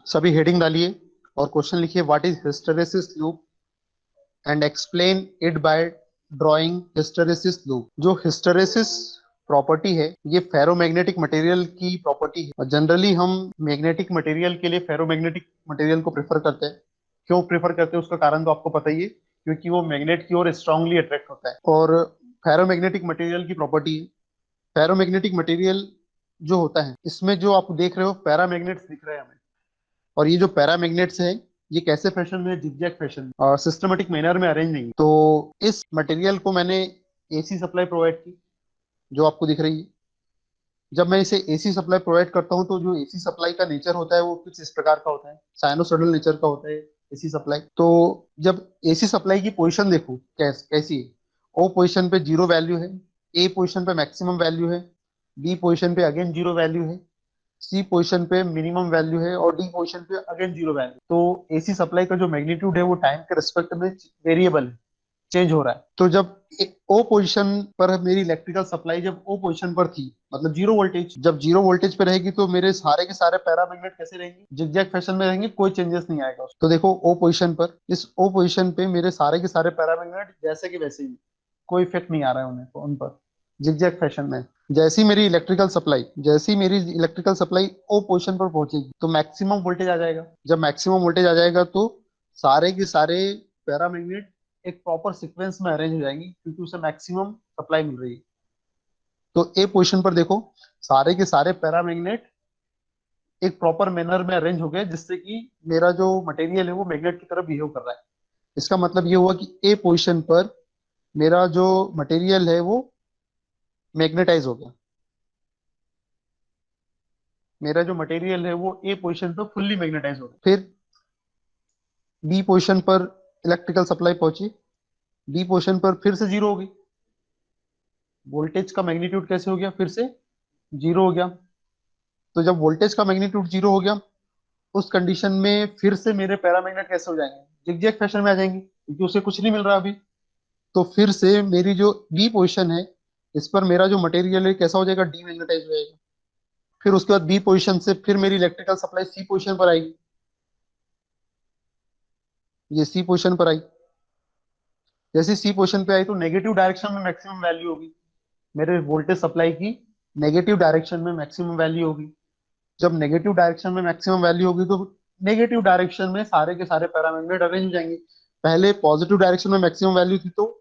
सभी हेडिंग डालिए और क्वेश्चन लिखिए, what is hysteresis loop and explain it by drawing hysteresis loop. जो हिस्टैरिसीस प्रॉपर्टी है ये फेरोमैग्नेटिक मटेरियल की प्रॉपर्टी है, और जनरली हम मैग्नेटिक मटेरियल के लिए फेरोमैग्नेटिक मटेरियल को प्रेफर करते हैं। क्यों प्रेफर करते हैं उसका कारण तो आपको पता ही है, क्योंकि वो मैग्नेट की ओर स्ट्रांगली अट्रैक्ट होता है। और फेरोमैग्नेटिक मटेरियल की प्रॉपर्टी है, फेरोमैग्नेटिक मटेरियल जो होता है इसमें जो आप देख रहे हो पैरामैग्नेट्स दिख रहे हैं हमें। और ये जो पैरामैग्नेट्स है ये कैसे फैशन में, जिगजैग फैशन और सिस्टमेटिक मैनर में अरेंज नहीं। तो इस मटेरियल को मैंने एसी सप्लाई प्रोवाइड की, जो आपको दिख रही है। जब मैं इसे एसी सप्लाई प्रोवाइड करता हूँ तो जो एसी सप्लाई का नेचर होता है वो कुछ इस प्रकार का होता है, साइनोसॉइडल नेचर का होता है एसी सप्लाई। तो जब एसी सप्लाई की पोजीशन देखो कैसी है, ओ पोजीशन पे जीरो वैल्यू है, ए पोजीशन पे मैक्सिमम वैल्यू है, बी पोजीशन पे अगेन जीरो वैल्यू है, सी पोजीशन पे मिनिमम वैल्यू है, और डी पोजीशन पे अगेन जीरो वैल्यू। तो एसी सप्लाई का जो मैग्नीट्यूड है वो टाइम के रिस्पेक्ट में वेरिएबल है, चेंज हो रहा है। तो जब ओ पोजीशन पर मेरी इलेक्ट्रिकल सप्लाई जब ओ पोजीशन पर थी, मतलब जीरो वोल्टेज, जब जीरो वोल्टेज पे रहेगी तो मेरे सारे के सारे पैरामैग्नेट कैसे रहेंगे, जिगजैग फैशन में रहेंगे, कोई चेंजेस नहीं आएगा उसमें। तो देखो ओ पोजीशन पर, इस ओ पोजीशन पे मेरे सारे के सारे पैरामैग्नेट जैसे के वैसे ही, कोई इफेक्ट नहीं आ रहा है उन्हें उन पर, जिगजैग फैशन में। जैसी मेरी इलेक्ट्रिकल सप्लाई ओ पोजीशन पर पहुंचेगी तो मैक्सिमम वोल्टेज आ जाएगा। जब मैक्सिमम वोल्टेज आ जाएगा तो सारे के सारे पैरामैग्नेट एक प्रॉपर सीक्वेंस में अरेंज हो जाएंगी, क्योंकि उसे मैक्सिमम सप्लाई मिल रही है। तो ए पोजीशन पर देखो, सारे के सारे पैरामैग्नेट एक प्रॉपर मैनर में अरेंज हो गए, जिससे कि मेरा जो मटेरियल है वो मैग्नेट की तरह बिहेव कर रहा है। इसका मतलब ये हुआ कि ए पोजीशन पर मेरा जो मटेरियल है वो मैग्नेटाइज हो गया। मेरा जो मटेरियल है वो ए पोजीशन पर फुल्ली मैग्नेटाइज हो गया। फिर बी पोजीशन पर इलेक्ट्रिकल सप्लाई पहुंची, बी पोजीशन पर फिर से जीरो हो गई। वोल्टेज का मैग्नीट्यूड कैसे हो गया, फिर से जीरो हो गया। तो जब वोल्टेज का मैग्नीट्यूड जीरो हो गया, उस कंडीशन में फिर से मेरे पैरामैग्नेट कैसे हो जाएंगे, जिगजैग फैशन में आ जाएंगे, क्योंकि उसे कुछ नहीं मिल रहा अभी। तो फिर से मेरी जो बी पोजीशन है इस पर मेरा जो मटेरियल है कैसा हो जाएगा, डीमैग्नेटाइज हो जाएगा। फिर उसके बाद बी पोजीशन से फिर मेरी इलेक्ट्रिकल सप्लाई सी पोजीशन पर आएगी, ये सी पोजीशन पर आई। जैसे सी पोजीशन पे आई तो नेगेटिव डायरेक्शन में मैक्सिमम वैल्यू होगी, मेरे वोल्टेज सप्लाई की नेगेटिव डायरेक्शन में मैक्सिमम वैल्यू होगी। जब नेगेटिव डायरेक्शन में मैक्सिमम वैल्यू होगी तो नेगेटिव डायरेक्शन में सारे के सारे पैरामैग्नेट अरेंज हो जाएंगे। पहले पॉजिटिव डायरेक्शन में मैक्सिमम वैल्यू थी तो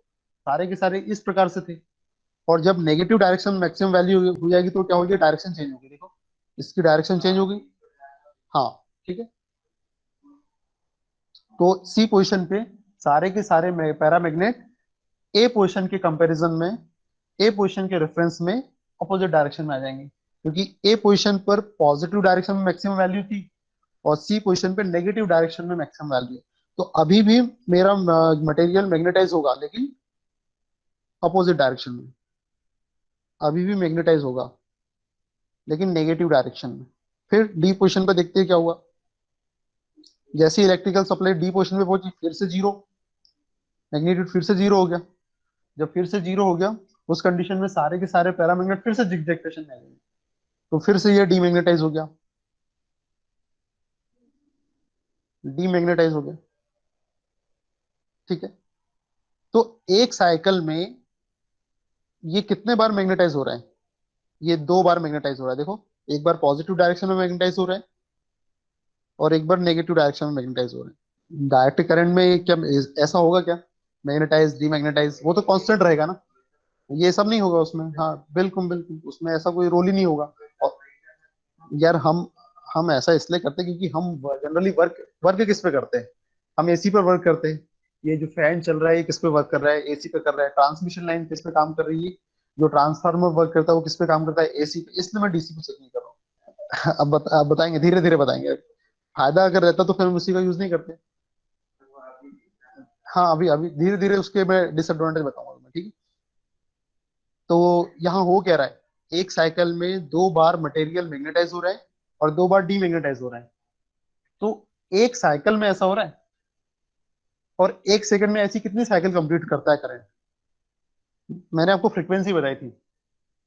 सारे के सारे इस प्रकार से थे, और जब नेगेटिव डायरेक्शन में मैक्सिमम वैल्यू हो जाएगी तो क्या होगी, डायरेक्शन चेंज होगी। देखो इसकी डायरेक्शन चेंज होगी। हाँ, ठीक है। तो सी पोजीशन पे सारे के सारे पैरामैग्नेट ए पोजीशन के कंपैरिजन में, ए पोजीशन के रेफरेंस में अपोजिट डायरेक्शन में आ जाएंगे, क्योंकि ए पोजीशन पर पॉजिटिव डायरेक्शन में मैक्सिमम वैल्यू थी और सी पोजीशन पे नेगेटिव डायरेक्शन में मैक्सिमम वैल्यू है। तो अभी भी मेरा मटेरियल मैग्नेटाइज होगा, लेकिन अपोजिट डायरेक्शन में। अभी भी मैग्नेटाइज होगा लेकिन नेगेटिव डायरेक्शन में। फिर डी पोजीशन पे देखते हैं क्या हुआ। जैसे इलेक्ट्रिकल सप्लाई डी पोजीशन पे पहुंची फिर से जीरो, मैग्नीट्यूड फिर से जीरो हो गया। जब फिर से जीरो हो गया उस कंडीशन में सारे के सारे पैरामैग्नेट फिर से जिगजैग फैशन में आ गए, तो फिर से ये डीमैग्नेटाइज हो गया, डीमैग्नेटाइज हो गया। ठीक है। तो एक साइकिल में ये कितने बार मैग्नेटाइज हो रहा है, ये दो बार मैग्नेटाइज हो रहा है। देखो एक बार पॉजिटिव डायरेक्शन में मैग्नेटाइज हो रहा है और एक बार नेगेटिव डायरेक्शन में मैग्नेटाइज हो रहा है। डायरेक्ट करंट में क्या ऐसा होगा क्या, मैग्नेटाइज डीमैग्नेटाइज वो तो कांस्टेंट रहेगा ना, ये सब नहीं होगा उसमें। हाँ बिल्कुल बिल्कुल, उसमें ऐसा कोई रोल ही नहीं होगा। और यार हम ऐसा इसलिए करते हैं क्योंकि हम जनरली वर्क वर्क किस पे करते हैं, हम एसी पर वर्क करते हैं। ये जो फैन चल रहा है ये किस पे वर्क कर रहा है, एसी पे कर रहा है। ट्रांसमिशन लाइन किस पे काम कर रही है, जो ट्रांसफार्मर वर्क करता है वो किस पे काम करता है, एसी पे। इसलिए मैं डीसी पे चेक नहीं कर रहा हूँ। अब बताएंगे, धीरे धीरे बताएंगे। फायदा अगर रहता तो फिर हम उसी का यूज नहीं करते। हाँ अभी अभी धीरे धीरे उसके मैं डिसएडवांटेज बताऊंगा तुम्हें, ठीक है। तो यहाँ हो क्या रहा है, एक साइकिल में दो बार मटेरियल मैग्नेटाइज हो रहा है और दो बार डीमैग्नेटाइज हो रहा है। तो एक साइकिल में ऐसा हो रहा है, और एक सेकंड में ऐसी कितनी साइकिल कंप्लीट करता है करंट। मैंने आपको फ्रीक्वेंसी बताई थी,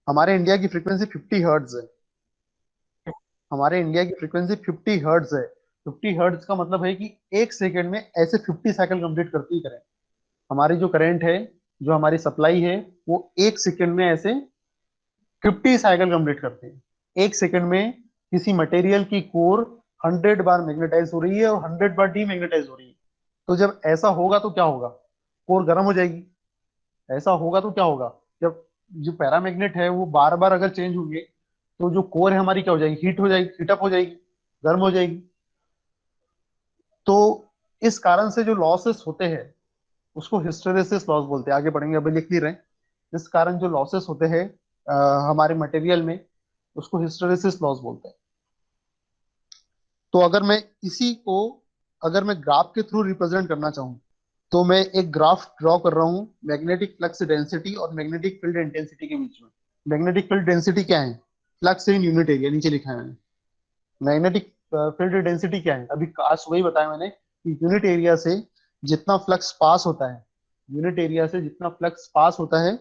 हमारे इंडिया की फ्रीक्वेंसी 50 हर्ट्ज है। हमारे इंडिया की फ्रीक्वेंसी 50 हर्ट्ज है। 50 हर्ट्ज का मतलब है कि एक सेकेंड में ऐसे 50 साइकिल कंप्लीट करती ही करें। हमारी जो करंट है, जो हमारी सप्लाई है, वो एक सेकेंड में ऐसे 50 साइकिल कंप्लीट करते हैं। एक सेकेंड में किसी मटेरियल की कोर 100 बार मैग्नेटाइज हो रही है और 100 बार डीमैग्नेटाइज हो रही है। तो जब ऐसा होगा तो क्या होगा? कोर गर्म हो जाएगी। ऐसा होगा तो क्या होगा? जब जो पैरामैग्नेट है वो बार बार अगर चेंज होंगे तो जो कोर है हमारी क्या हो जाएगी? हीट हो जाएगी, हीटअप हो जाएगी, गर्म हो जाएगी। तो इस कारण से जो लॉसेस होते हैं उसको हिस्टेरेसिस लॉस बोलते हैं। आगे पढ़ेंगे, अभी लिख नहीं रहे। इस कारण जो लॉसेस होते हैं हमारे मटेरियल में, उसको हिस्टेरेसिस लॉस बोलते हैं। तो अगर मैं ग्राफ के थ्रू रिप्रेजेंट करना चाहूँ, तो मैं एक ग्राफ ड्रॉ कर रहा हूँ मैग्नेटिक फ्लक्स डेंसिटी और मैग्नेटिक फील्ड इंटेंसिटी के बीच में। मैग्नेटिक फील्ड डेंसिटी क्या है? फ्लक्स इन यूनिट एरिया, नीचे लिखा है मैंने। मैग्नेटिक फील्ड डेंसिटी क्या है? अभी आज सुबह ही बताया मैंने कि यूनिट एरिया से जितना फ्लक्स पास होता है, यूनिट एरिया से जितना फ्लक्स पास होता है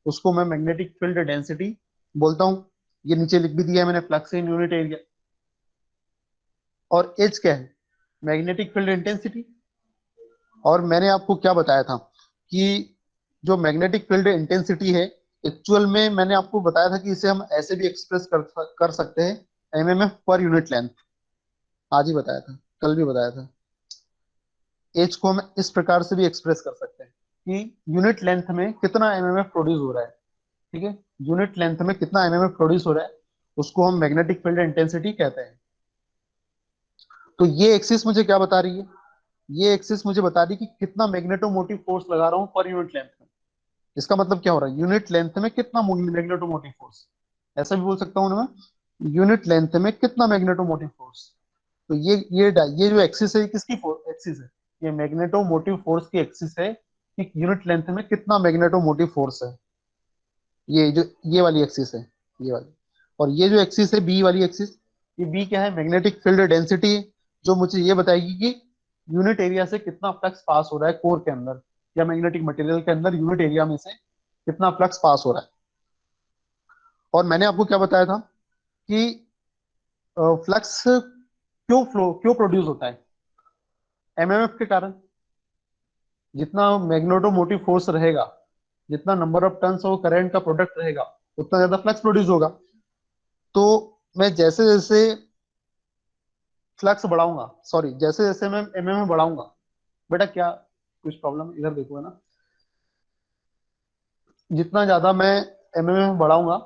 उसको मैं मैग्नेटिक फील्ड डेंसिटी बोलता हूँ। ये नीचे लिख भी दिया है मैंने, फ्लक्स इन यूनिट एरिया। और एच क्या है? Magnetic field intensity. और मैंने आपको क्या बताया था कि जो मैग्नेटिक फील्ड इंटेंसिटी है, एक्चुअल में मैंने आपको बताया था कि इसे हम ऐसे भी एक्सप्रेस कर सकते हैं, एमएमएफ पर यूनिट लेंथ। आज ही बताया था, कल भी बताया था। एच को हम इस प्रकार से भी एक्सप्रेस कर सकते हैं कि यूनिट लेंथ में कितना एमएमएफ प्रोड्यूस हो रहा है। ठीक है, यूनिट लेंथ में कितना एमएमएफ प्रोड्यूस हो रहा है उसको हम मैग्नेटिक फील्ड इंटेंसिटी कहते हैं। तो ये एक्सिस मुझे क्या बता रही है? ये एक्सिस मुझे बता रही है कि कितना मैग्नेटोमोटिव फोर्स लगा रहा हूं पर यूनिट लेंथ में। इसका मतलब क्या हो रहा है? यूनिट लेंथ में कितना मैग्नेटोमोटिव फोर्स। ऐसा भी बोल सकता हूं ना मैं, यूनिट लेंथ में कितना मैग्नेटोमोटिव फोर्स। तो ये जो एक्सिस है, ये किसकी एक्सिस है? ये मैग्नेटोमोटिव फोर्स की एक्सिस है कि यूनिट लेंथ में कितना मैग्नेटोमोटिव फोर्स है। ये वाली एक्सिस है, ये वाली। और ये जो एक्सिस है, बी वाली एक्सिस, ये बी क्या है? मैग्नेटिक फील्ड डेंसिटी है, जो मुझे ये बताएगी कि यूनिट एरिया से कितना फ्लक्स पास हो रहा है कोर के अंदर या मैग्नेटिक मटेरियल के अंदर, यूनिट एरिया में से कितना फ्लक्स पास हो रहा है। और मैंने आपको क्या बताया था कि फ्लक्स क्यों प्रोड्यूस होता है? एमएमएफ के कारण। जितना मैग्नेटोमोटिव फोर्स रहेगा, जितना number of turns of current का प्रोडक्ट रहेगा, उतना ज्यादा फ्लक्स प्रोड्यूस होगा। तो मैं जैसे जैसे फ्लक्स बढ़ाऊंगा, सॉरी, जैसे जैसे मैं एमएमएफ बढ़ाऊंगा, बेटा क्या कुछ प्रॉब्लम? इधर देखो, है ना। जितना ज्यादा मैं एमएमएफ बढ़ाऊंगा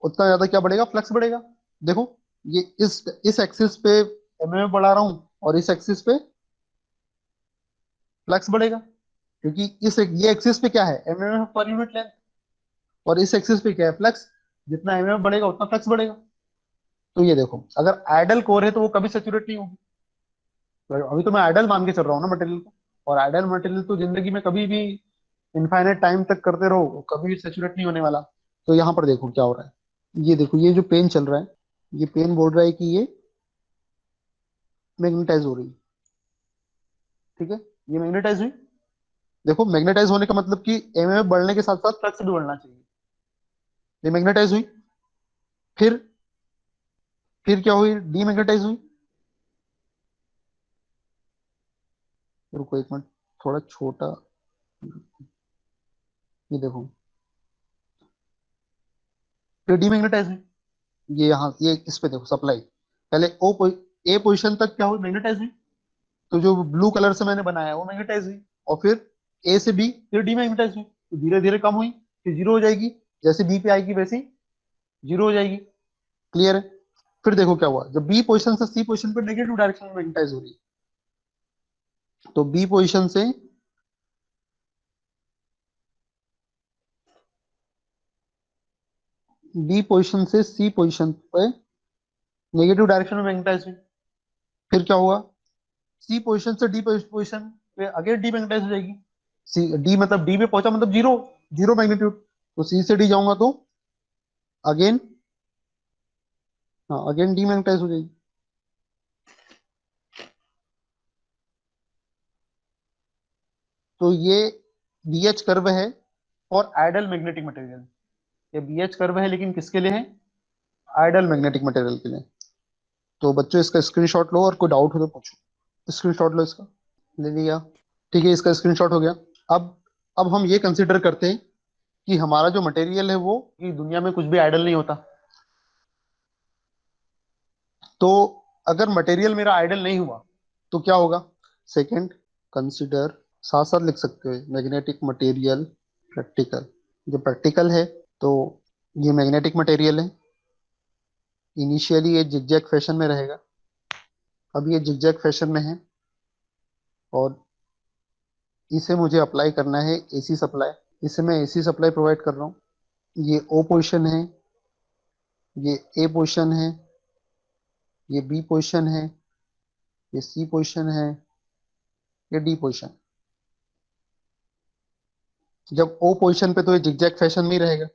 उतना ज्यादा क्या बढ़ेगा? फ्लक्स बढ़ेगा। देखो, ये इस एक्सिस पे एमएमएफ बढ़ा रहा हूं और इस एक्सिस पे फ्लक्स बढ़ेगा, क्योंकि ये एक्सिस पे क्या है? MMF per unit length. और इस एक्सिस पे क्या है? फ्लक्स। जितना एमएमएफ बढ़ेगा उतना फ्लक्स बढ़ेगा। तो ये देखो, अगर आइडल कोर है तो वो कभी सेचुरेट नहीं होगी। तो अभी तो मैं आइडल मान के चल रहा हूँ ना मटेरियल को। और आइडल मटेरियल तो जिंदगी में कभी भी इनफाइनाइट टाइम तक करते रहो, कभी भी सेचुरेट नहीं होने वाला। तो यहाँ पर देखो क्या हो रहा है। ये देखो, ये जो पेन चल रहा है, ये पेन बोल रहा है कि ये मैग्नेटाइज हो रही है। ठीक है, ये मैग्नेटाइज हुई। देखो, मैग्नेटाइज होने का मतलब कि एमएमएफ बढ़ने के साथ साथ फ्लक्स भी बढ़ना चाहिए। ये मैग्नेटाइज हुई। फिर फिर क्या हुई? डीमैग्नेटाइज हुई। रुको एक मिनट, थोड़ा छोटा। ये देखो, फिर डीमैग्नेटाइज हुई। ये यहाँ, ये इस पे देखो, सप्लाई पहले ए पोजीशन तक क्या हुई? मैग्नेटाइज हुई। तो जो ब्लू कलर से मैंने बनाया वो मैग्नेटाइज हुई। और फिर ए से बी, फिर डीमैग्नेटाइज हुई, तो धीरे धीरे कम हुई, फिर जीरो हो जाएगी। जैसे बी पे आएगी वैसे ही जीरो हो जाएगी। क्लियर है? फिर देखो क्या हुआ, जब बी पोजीशन से सी पोजीशन पे नेगेटिव डायरेक्शन में मैग्नेटाइज हो रही है, तो बी पोजीशन से सी पोजीशन पे नेगेटिव डायरेक्शन में मैग्नेटाइज हुई। फिर क्या हुआ? सी पोजीशन से डी पोजीशन पे अगेन डी मैग्नेटाइज हो जाएगी। सी डी मतलब डी पे पहुंचा मतलब जीरो, जीरो मैग्नीट्यूड। तो सी से डी जाऊंगा तो अगेन, हाँ, अगेन डी मैग्नेटाइज हो जाएगी। तो ये बीएच कर्व है और आइडल मैग्नेटिक मटेरियल। ये बीएच कर्व है लेकिन किसके लिए है? आइडल मैग्नेटिक मटेरियल के लिए। तो बच्चों इसका स्क्रीनशॉट लो और कोई डाउट हो तो पूछो। स्क्रीनशॉट लो इसका। ले लिया। ठीक है, इसका स्क्रीनशॉट हो गया। अब अब हम ये कंसिडर करते हैं कि हमारा जो मटेरियल है वो, कि दुनिया में कुछ भी आइडल नहीं होता। तो अगर मटेरियल मेरा आइडल नहीं हुआ तो क्या होगा? सेकंड, कंसिडर, साथ साथ लिख सकते हो, मैग्नेटिक मटेरियल प्रैक्टिकल। जो प्रैक्टिकल है तो ये मैग्नेटिक मटेरियल है। इनिशियली ये जिगजैग फैशन में रहेगा, अब ये जिगजैग फैशन में है, और इसे मुझे अप्लाई करना है एसी सप्लाई। इसे मैं एसी सप्लाई प्रोवाइड कर रहा हूँ। ये ओ पोजीशन है, ये ए पोजीशन है, ये बी पोजीशन है, ये सी पोजीशन है, ये डी पोजीशन। जब ओ पोजीशन पे तो ये जिगजैग फैशन में ही रहेगा।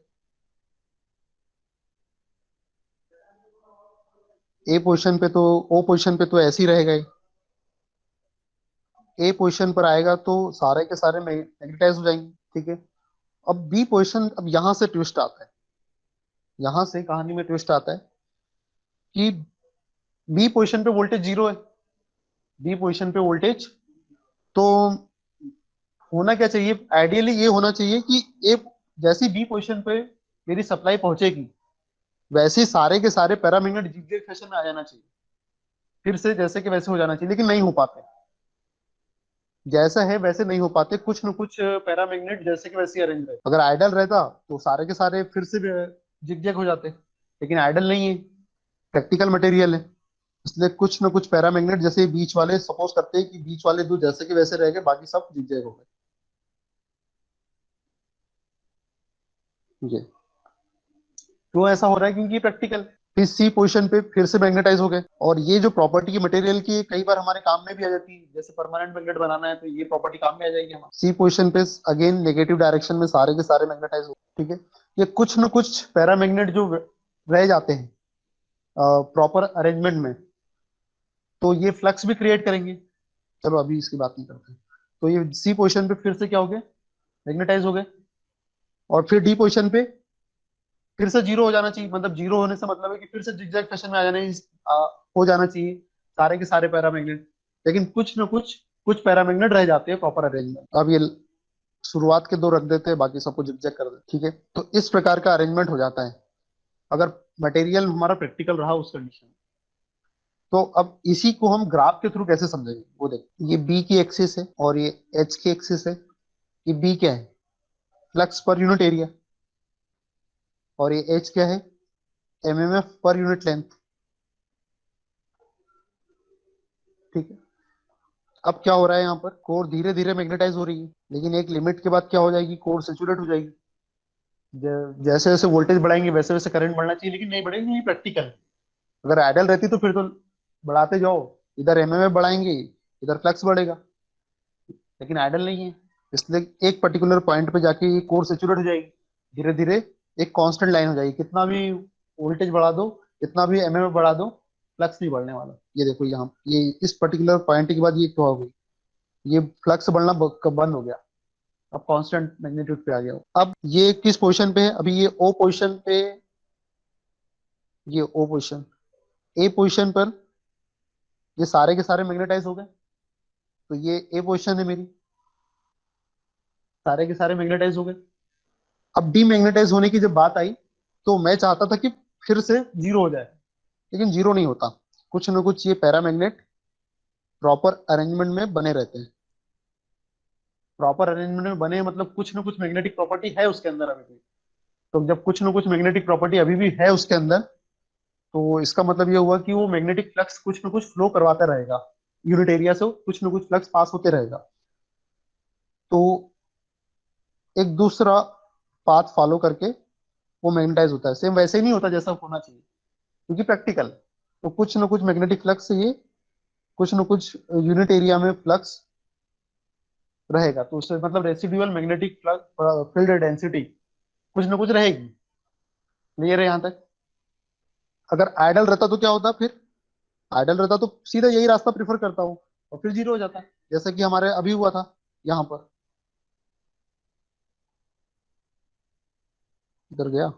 ए पोजीशन पे तो, ओ पोजीशन पे तो ऐसे ही रहेगा ही। ए पोजीशन पर आएगा तो सारे के सारे मैग्नेटाइज हो जाएंगे। ठीक है। अब बी पोजीशन, अब यहां से ट्विस्ट आता है, यहां से कहानी में ट्विस्ट आता है कि बी पोजीशन पे वोल्टेज जीरो है। बी पोजीशन पे वोल्टेज, तो होना क्या चाहिए? आइडियली ये होना चाहिए कि ए, जैसी बी पोजीशन पे मेरी सप्लाई पहुंचेगी वैसे ही सारे के सारे पैरामैग्नेट जिगजैग फैशन में आ जाना चाहिए, फिर से जैसे कि वैसे हो जाना चाहिए, लेकिन नहीं हो पाते। जैसा है वैसे नहीं हो पाते, कुछ न कुछ पैरामैग्नेट जैसे कि वैसे अरेंज रहे। अगर आइडल रहता तो सारे के सारे फिर से जिगजैग हो जाते, लेकिन आइडल नहीं है, प्रैक्टिकल मटेरियल है। इसलिए कुछ न कुछ पैरामैग्नेट, जैसे बीच वाले, सपोज करते हैं कि बीच वाले दो जैसे कि वैसे रह गए, बाकी सब जिगजैग हो गए। ये क्यों ऐसा हो रहा है? क्योंकि प्रैक्टिकल। फिर सी पोजीशन पे फिर से मैग्नेटाइज हो गए, और ये जो प्रॉपर्टी की मटेरियल की है, कई बार हमारे काम में भी आ जाती है। जैसे परमानेंट मैग्नेट बनाना है तो ये प्रॉपर्टी काम में आ जाएगी हमारे। सी पोजीशन पे अगेन नेगेटिव डायरेक्शन में सारे के सारे मैग्नेटाइज हो। ठीक है। ये कुछ न कुछ पैरामैग्नेट जो रह जाते हैं प्रॉपर अरेंजमेंट में, तो ये फ्लक्स भी क्रिएट करेंगे। चलो अभी इसकी बात नहीं करते। तो ये सी पोजीशन पे फिर से क्या हो गए? मैग्नेटाइज हो गए। और फिर डी पोजीशन पे फिर से जीरो हो जाना चाहिए, मतलब जीरो होने से मतलब है कि फिर से जिगजैग फैशन में आ जाना आ, हो जाना चाहिए सारे के सारे पैरामैग्नेट। लेकिन कुछ न कुछ कुछ पैरामैग्नेट रह जाते हैं प्रॉपर अरेंजमेंट। अब ये शुरुआत के दो रख देते हैं, बाकी सबको जिगजैग कर देते। ठीक है, तो इस प्रकार का अरेंजमेंट हो जाता है अगर मटेरियल हमारा प्रैक्टिकल रहा उस कंडीशन में। तो अब इसी को हम ग्राफ के थ्रू कैसे समझेंगे वो देख। ये बी की एक्सिस है और ये एच की एक्सिस है। ये बी क्या है? Flux per unit area. और ये एच क्या है? MMF per unit length. ठीक है। अब क्या हो रहा है यहाँ पर? कोर धीरे धीरे मैग्नेटाइज हो रही है, लेकिन एक लिमिट के बाद क्या हो जाएगी? कोर सेचुरेट हो जाएगी। जैसे जैसे वोल्टेज बढ़ाएंगे वैसे वैसे करंट बढ़ना चाहिए, लेकिन नहीं बढ़ेगी, नहीं प्रैक्टिकल। अगर आइडल रहती तो फिर तो बढ़ाते जाओ, इधर एमएमएफ बढ़ाएंगे, इधर फ्लक्स बढ़ेगा, लेकिन आइडल नहीं है। इसलिए एक पर्टिकुलर पॉइंट पे जाके ये कोर सेचुरेट हो जाएगी, धीरे धीरे एक कांस्टेंट लाइन हो जाएगी। कितना भी वोल्टेज बढ़ा दो, कितना भी एमएमएफ बढ़ा दो, फ्लक्स नहीं बढ़ने वाला। ये देखो यहाँ, ये इस पर्टिकुलर पॉइंट के बाद ये क्या हो गई? ये फ्लक्स बढ़ना बंद हो गया। अब कांस्टेंट मैग्नीट्यूड पे आ गया। अब ये किस पोजीशन पे है? अभी ये ओ पोजीशन पे, ये ओ पोजीशन, ए पोजीशन पर ये सारे के सारे मैग्नेटाइज हो गए। तो ये ए पोजीशन है मेरी, सारे के सारे मैग्नेटाइज हो गए। अब डीमैग्नेटाइज होने की जब बात आई तो मैं चाहता था कि फिर से जीरो हो जाए, लेकिन जीरो नहीं होता। कुछ ना कुछ ये पैरामैग्नेट प्रॉपर अरेंजमेंट में बने रहते हैं। प्रॉपर अरेंजमेंट में बने मतलब कुछ ना कुछ मैग्नेटिक प्रॉपर्टी है उसके अंदर अभी भी। तो जब कुछ ना कुछ मैग्नेटिक प्रॉपर्टी अभी भी है उसके अंदर, तो इसका मतलब ये हुआ कि वो मैग्नेटिक फ्लक्स कुछ ना कुछ फ्लो करवाता रहेगा, यूनिट एरिया से कुछ ना कुछ फ्लक्स पास होते रहेगा। तो एक दूसरा पाथ फॉलो करके वो मैग्नेटाइज होता है। सेम वैसे ही नहीं होता जैसा होना चाहिए, क्योंकि प्रैक्टिकल। तो कुछ ना कुछ मैग्नेटिक फ्लक्स से ये कुछ ना कुछ यूनिट एरिया में फ्लक्स रहेगा, तो उससे मतलब residual magnetic flux field density कुछ ना कुछ रहेगी। क्लियर है यहाँ तक? अगर आइडल रहता तो क्या होता फिर? आइडल रहता तो सीधा यही रास्ता प्रिफर करता हूँ और फिर जीरो हो जाता, जैसा कि हमारे अभी हुआ था यहाँ पर। इधर गया।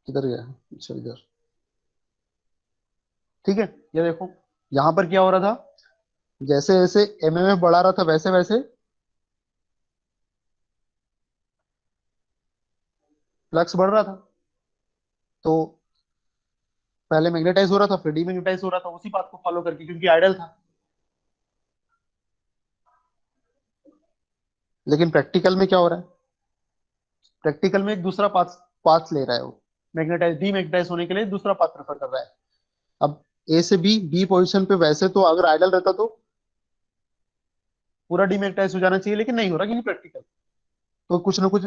किधर गया? अच्छा इधर। ठीक है, ये देखो यहाँ पर क्या हो रहा था, जैसे जैसे एमएमएफ बढ़ा रहा था वैसे वैसे फ्लक्स बढ़ रहा था। तो पहले मैग्नेटाइज हो रहा था, फिर डीमैग्नेटाइज हो रहा था, उसी बात को फॉलो करके, क्योंकि आइडल था। लेकिन प्रैक्टिकल में क्या हो रहा है, प्रैक्टिकल में एक दूसरा पाथ पाथ ले रहा है वो, मैग्नेटाइज डीमैग्नेटाइज होने के लिए दूसरा पाथ प्रेफर कर रहा है। अब ए से बी, बी पोजीशन पे, वैसे तो अगर आइडल रहता तो पूरा डीमैग्नेटाइज हो जाना चाहिए, लेकिन नहीं हो रहा क्योंकि प्रैक्टिकल। तो कुछ ना कुछ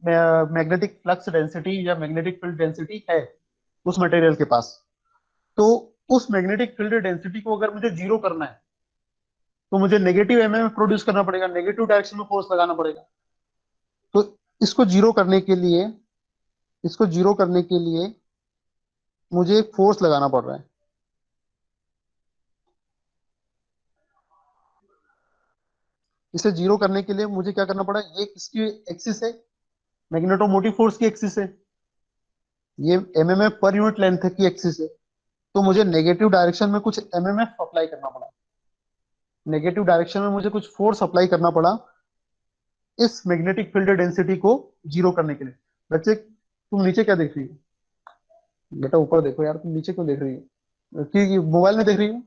मैग्नेटिक फ्लक्स डेंसिटी या मैग्नेटिक फील्ड डेंसिटी है उस मटेरियल के पास। तो उस मैग्नेटिक फील्ड डेंसिटी को अगर मुझे जीरो करना है तो मुझे नेगेटिव एमएमएफ प्रोड्यूस करना पड़ेगा, नेगेटिव डायरेक्शन में फोर्स लगाना पड़ेगा। तो इसको जीरो करने के लिए, इसको जीरो करने के लिए मुझे एक फोर्स लगाना पड़ रहा है। इसे जीरो करने के लिए मुझे क्या करना पड़ा, ये किसकी एक्सिस है, मैग्नेटोमोटिव फोर्स की एक्सिस है, ये एमएमएफ पर यूनिट लेंथ की एक्सिस है। तो मुझे नेगेटिव डायरेक्शन में कुछ एमएमएफ अप्लाई करना पड़ा, नेगेटिव डायरेक्शन में मुझे कुछ फोर्स अप्लाई करना पड़ा इस मैग्नेटिक फील्ड डेंसिटी को जीरो करने के लिए। बच्चे तुम नीचे क्या देख रही हो? बेटा ऊपर देखो यार, तुम नीचे क्यों देख रही हो, कि मोबाइल में देख रही हो?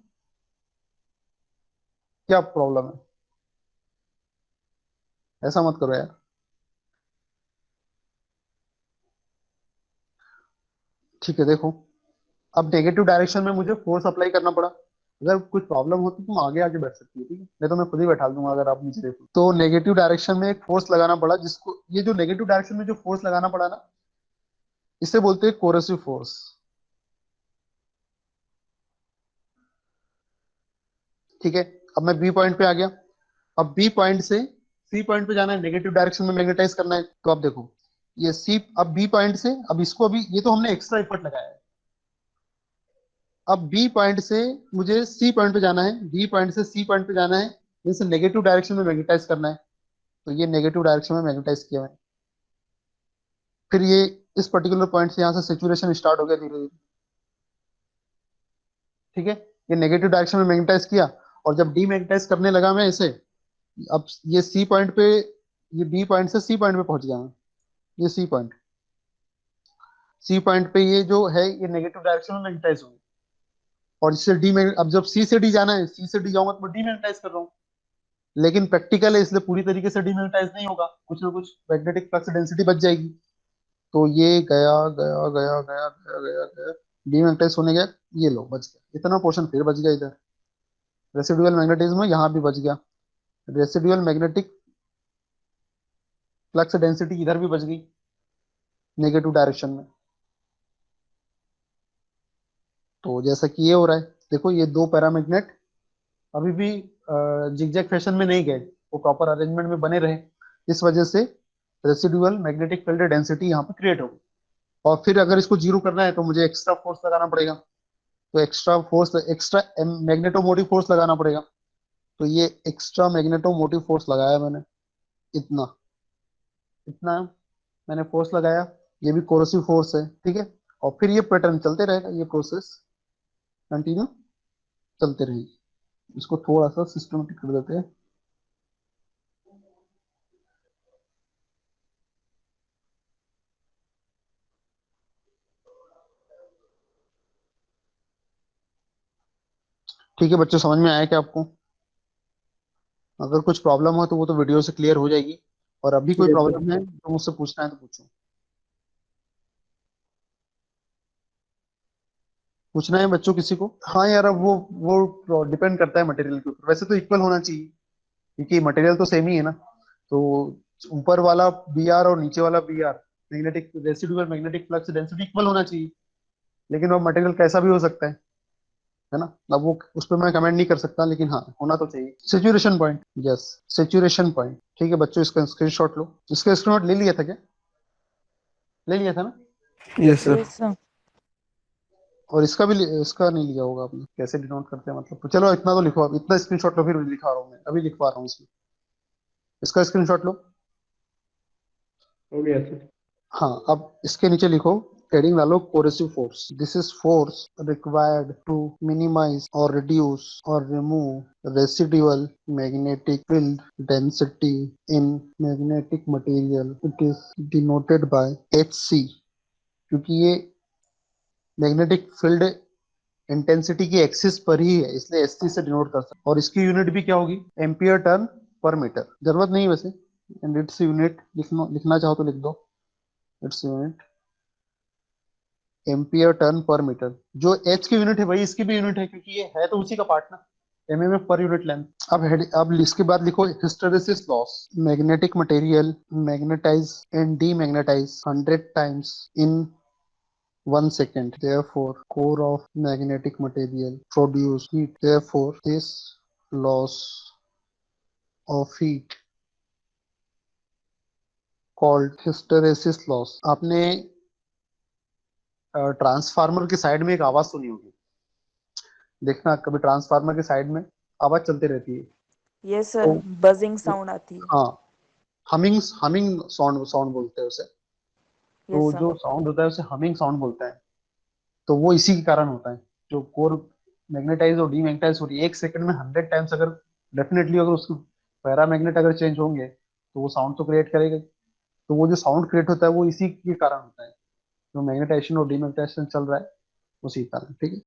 क्या प्रॉब्लम है? ऐसा मत करो यार। ठीक है देखो, अब नेगेटिव डायरेक्शन में मुझे फोर्स अप्लाई करना पड़ा। अगर कुछ प्रॉब्लम हो तो तुम आगे आगे बैठ सकती हो, ठीक है, नहीं तो मैं खुद ही बैठा दूंगा अगर आप नीचे देखो। तो नेगेटिव डायरेक्शन में एक फोर्स लगाना पड़ा, जिसको, ये जो नेगेटिव डायरेक्शन में जो फोर्स लगाना पड़ा ना, इसे बोलते हैं कोरेसिव फोर्स। ठीक है, अब मैं बी पॉइंट पे आ गया। अब बी पॉइंट से सी पॉइंट पे जाना है, नेगेटिव डायरेक्शन में मैग्नेटाइज करना है। तो अब देखो, ये सी, अब बी पॉइंट से, अब इसको, अभी ये तो हमने एक्स्ट्रा एफर्ट लगाया है। अब बी पॉइंट से मुझे सी पॉइंट पे जाना है, बी पॉइंट से सी पॉइंट पे जाना है, इसे नेगेटिव डायरेक्शन में मैग्नेटाइज करना है। तो ये नेगेटिव डायरेक्शन में मैग्नेटाइज किया है। फिर ये इस पर्टिकुलर पॉइंट से यहाँ से सेचुरेशन स्टार्ट हो गया धीरे धीरे। ठीक है, ये नेगेटिव डायरेक्शन में मैग्नेटाइज किया, और जब डीमैग्नेटाइज करने लगा मैं इसे, अब ये सी पॉइंट पे, ये बी पॉइंट से सी पॉइंट पे पहुंच गया मैं, ये सी पॉइंट, सी पॉइंट पे ये जो है ये नेगेटिव डायरेक्शन में मैग्नेटाइज हो गया। और इससे डी, अब जब सी से डी जाना है, सी से डी जाऊंगा तो मैं डीमैग्नेटाइज कर रहा हूँ। लेकिन प्रैक्टिकल है इसलिए पूरी तरीके से डीमैग्नेटाइज नहीं होगा, कुछ ना कुछ मैग्नेटिक फ्लक्स डेंसिटी बच जाएगी। तो ये गया गया गया गया गया गया गया, डीमैग्नेटाइज होने गया, ये लो बच गया, इतना पोर्शन फिर बच गया इधर। रेसिडुअल मैग्नेटिज्म यहाँ भी बच गया, रेसिडुअल मैग्नेटिक फ्लक्स डेंसिटी इधर भी बच गई नेगेटिव डायरेक्शन में। तो जैसा कि ये हो रहा है, देखो ये दो पैरामैग्नेट अभी भी जिगजैग फैशन में नहीं गए, वो प्रॉपर अरेंजमेंट में बने रहे। इस वजह से रेसिडुअल मैग्नेटिक फील्ड डेंसिटी यहाँ पे क्रिएट हो गई। और फिर अगर इसको जीरो करना है तो मुझे एक्स्ट्रा फोर्स लगाना पड़ेगा। तो extra force, extra magnetomotive force लगाना पड़ेगा। तो ये एक्स्ट्रा मैग्नेटोमोटिव फोर्स लगाया मैंने, इतना, इतना मैंने फोर्स लगाया। ये भी कोरोसिव फोर्स है, ठीक है। और फिर ये पैटर्न चलते रहेगा, ये प्रोसेस कंटिन्यू चलते रहेगी। इसको थोड़ा सा सिस्टमेटिक कर देते हैं। ठीक है बच्चों, समझ में आया क्या आपको? अगर कुछ प्रॉब्लम हो तो वो तो वीडियो से क्लियर हो जाएगी। और अभी कोई यस सर। प्रॉब्लम है तो मुझसे पूछना है तो पूछो। पूछना है बच्चों किसी को? हाँ यार, अब वो डिपेंड करता है मटेरियल के ऊपर, वैसे तो इक्वल होना चाहिए क्योंकि मटेरियल तो सेम ही है ना। तो ऊपर वाला बी आर और नीचे वाला B R, magnetic residual magnetic flux density equal होना चाहिए। लेकिन वो मटेरियल कैसा भी हो सकता है ना। अब वो उस पर मैं कमेंट नहीं कर सकता, लेकिन हाँ होना तो चाहिए। Saturation point, yes, saturation point. ठीक है बच्चों, इसका स्क्रीनशॉट लो। इसका स्क्रीनशॉट ले लिया था क्या? ले लिया था ना? Yes sir. Yes sir. और इसका भी इसका नहीं लिया होगा आपने, कैसे डिनोट करते हैं मतलब। तो चलो इतना तो लिखो, अब इतना स्क्रीनशॉट लो, फिर लिखा रहा हूँ मैं, अभी लिखवा रहा हूँ इसमें। इसका स्क्रीनशॉट लो। हो गया सर। हाँ, अब इसके नीचे लिखो हेडिंग डालो coercive force. This is force required to minimize और रिड्यूस और remove residual magnetic field density in magnetic material. It is denoted by HC, क्योंकि ये मैग्नेटिक फील्ड इंटेंसिटी की एक्सिस पर ही है, इसलिए SC से डिनोट कर सकते हैं। और इसकी यूनिट भी क्या होगी? एम्पियर टर्न पर मीटर। जरूरत नहीं वैसे, एंड इट्स यूनिट लिखना चाहो तो लिख दो। इट्स यूनिट एम्पियर टर्न पर मीटर। जो H की यूनिट है वही इसकी भी यूनिट है, क्योंकि ये है तो उसी का पार्ट ना। MMF per unit length. अब इसके बाद लिखो hysteresis loss. Magnetic material magnetize and demagnetize 100 times in 1 second. Therefore, core of magnetic material produce heat. Therefore, this loss of heat called hysteresis loss. आपने ट्रांसफार्मर के side में एक आवाज सुनी होगी। देखना कभी ट्रांसफार्मर के साइड में आवाज चलती रहती है। यस सर, तो बजिंग साउंड आती है। हाँ, हमिंग हमिंग साउंड साउंड बोलते हैं उसे। तो यस सर। जो साउंड होता है उसे हमिंग साउंड बोलते हैं। तो वो इसी के कारण होता है। जो कोर मैग्नेटाइज और डीमैग्नेटाइज हो रही है 1 सेकंड में 100 टाइम्स, अगर डेफिनेटली अगर उसके पैरामैग्नेट अगर चेंज होंगे तो वो साउंड तो क्रिएट करेगा। तो वो जो साउंड क्रिएट होता है वो इसी के कारण होता है। जो मैग्नेटाइजेशन और डीमैग्नेटाइजेशन चल रहा है उसी कारण। ठीक है।